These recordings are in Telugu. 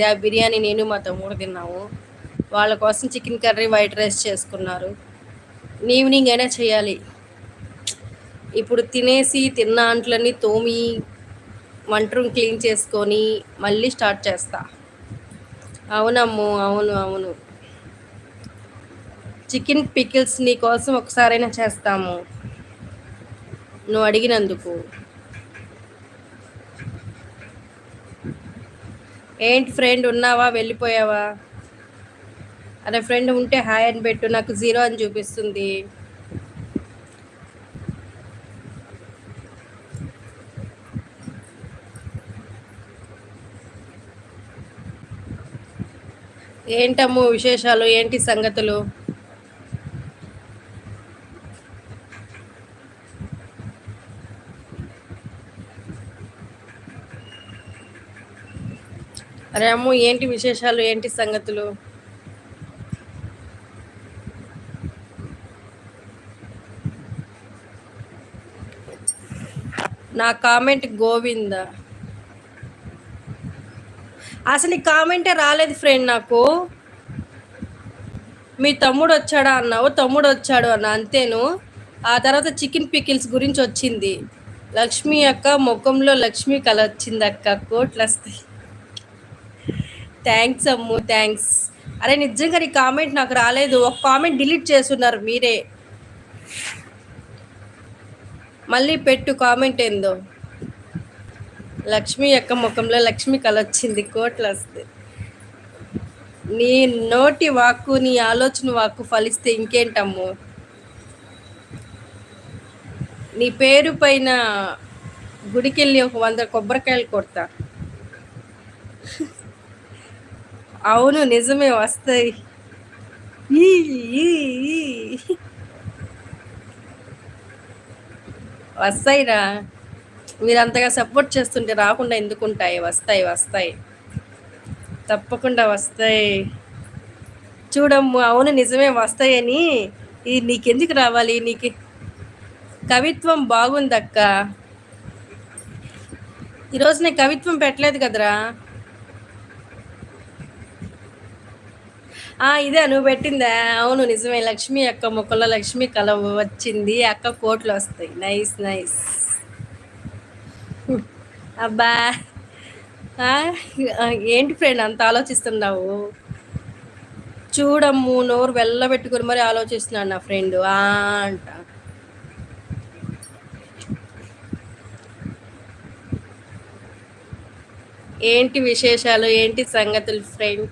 ఆ బిర్యానీ నేను మా తమ్ముడు తిన్నాము. వాళ్ళ కోసం చికెన్ కర్రీ వైట్ రైస్ చేసుకున్నారు. ఈవినింగ్ అయినా చేయాలి. ఇప్పుడు తినేసి తిన్న అంట్లన్నీ తోమి వంట రూమ్ క్లీన్ చేసుకొని మళ్ళీ స్టార్ట్ చేస్తా. అవునమ్ము, అవును అవును. చికెన్ పికిల్స్ నీ కోసం ఒకసారైనా చేస్తాము నువ్వు అడిగినందుకు. ఏంటి ఫ్రెండ్, ఉన్నావా వెళ్ళిపోయావా? అదే ఫ్రెండ్ ఉంటే హాయ్ అని పెట్టు, నాకు జీరో అని చూపిస్తుంది. ఏంటమ్ము విశేషాలు, ఏంటి సంగతులు? అరే అమ్ము, ఏంటి విశేషాలు, ఏంటి సంగతులు? నా కామెంట్ గోవింద. అసలు ఈ కామెంటే రాలేదు ఫ్రెండ్ నాకు. మీ తమ్ముడు వచ్చాడా అన్నావు, తమ్ముడు వచ్చాడు అన్న అంతేను. ఆ తర్వాత చికెన్ పికిల్స్ గురించి వచ్చింది. లక్ష్మి అక్క ముఖంలో లక్ష్మి కళ వచ్చింది అక్క, కోట్లు వస్తాయి. థ్యాంక్స్ అమ్ము, థ్యాంక్స్. అరే నిజంగా నీ కామెంట్ నాకు రాలేదు, ఒక కామెంట్ డిలీట్ చేస్తున్నారు మీరే. మళ్ళీ పెట్టు కామెంట్ ఏందో. లక్ష్మి యొక్క ముఖంలో లక్ష్మి కళ వచ్చింది, కోట్లు వస్తాయి. నీ నోటి వాక్కు, నీ ఆలోచన వాక్కు ఫలిస్తే ఇంకేంటమ్ము. నీ పేరు పైన గుడికెళ్ళి ఒక 100 కొబ్బరికాయలు కొడతా. అవును నిజమే, వస్తాయి. ఈ ఈ ఈ. వస్తాయిరా, మీరు అంతగా సపోర్ట్ చేస్తుంటే రాకుండా ఎందుకుంటాయి, వస్తాయి వస్తాయి, తప్పకుండా వస్తాయి. చూడమ్ము, అవును నిజమే వస్తాయని. ఇది నీకెందుకు రావాలి, నీకు కవిత్వం బాగుందక్క. ఈరోజు నేను కవిత్వం పెట్టలేదు కదరా. ఇదే నువ్వు పెట్టిందా? అవును నిజమే, లక్ష్మి అక్క ముఖంలో లక్ష్మి కళ వచ్చింది అక్క, కోట్లు వస్తాయి. Nice nice. అబ్బా, ఏంటి ఫ్రెండ్ అంత ఆలోచిస్తున్నావు? చూడమ్ము, నోరు వెళ్ళబెట్టుకుని మరి ఆలోచిస్తున్నాడు నా ఫ్రెండ్ అంట. ఏంటి విశేషాలు, ఏంటి సంగతులు ఫ్రెండ్?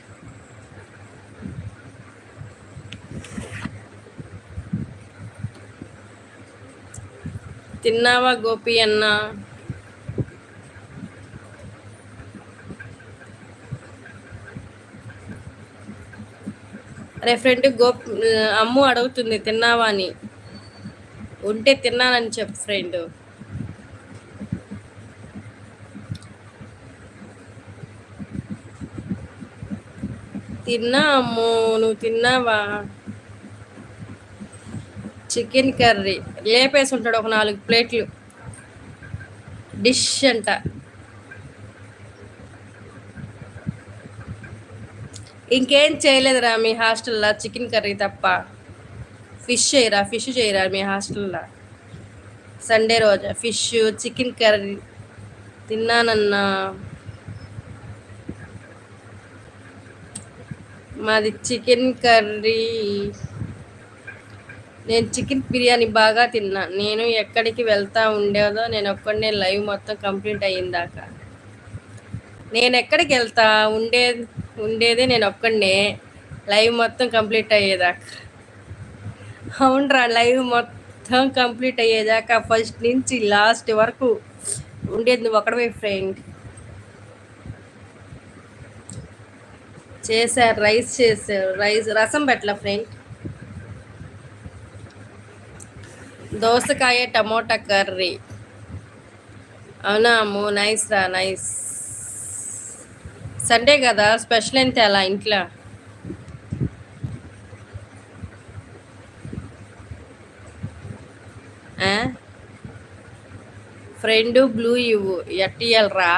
తిన్నావా గోపి అన్న? అరే ఫ్రెండ్, అమ్ము అడుగుతుంది తిన్నావా అని. ఉంటే తిన్నానని చెప్పు ఫ్రెండ్. తిన్నా అమ్ము, నువ్వు తిన్నావా? చికెన్ కర్రీ లేపేసి ఉంటాడు, ఒక 4 ప్లేట్లు డిష్ అంట. ఇంకేం చేయలేదురా మీ హాస్టల్లో, చికెన్ కర్రీ తప్ప. ఫిష్ చేయరా మీ హాస్టల్లో? సండే రోజు ఫిష్ చికెన్ కర్రీ తిన్నానన్నా. మాది చికెన్ కర్రీ. నేను చికెన్ బిర్యానీ బాగా తిన్నా. నేను ఎక్కడికి వెళ్తా ఉండేదో, నేను ఒక్కడనే లైవ్ మొత్తం కంప్లీట్ అయ్యిందాక. నేను ఎక్కడికి వెళ్తా ఉండేదే నేను ఒక్కడనే, లైవ్ మొత్తం కంప్లీట్ అయ్యేదాకా. అవునరా, లైవ్ మొత్తం కంప్లీట్ అయ్యేదాకా ఫస్ట్ నుంచి లాస్ట్ వరకు ఉండేది నువ్వు ఒకడవే ఫ్రెండ్. చేశారు, రసం పెట్టలా ఫ్రెండ్. దోసకాయ టమోటా కర్రీ. అవునా అమ్ము, నైస్ రా, నైస్. సండే కదా స్పెషల్ ఏంటి అలా ఇంట్లో? ఫ్రెండ్ బ్లూ ఇవ్వు, ఎట్టియలరా?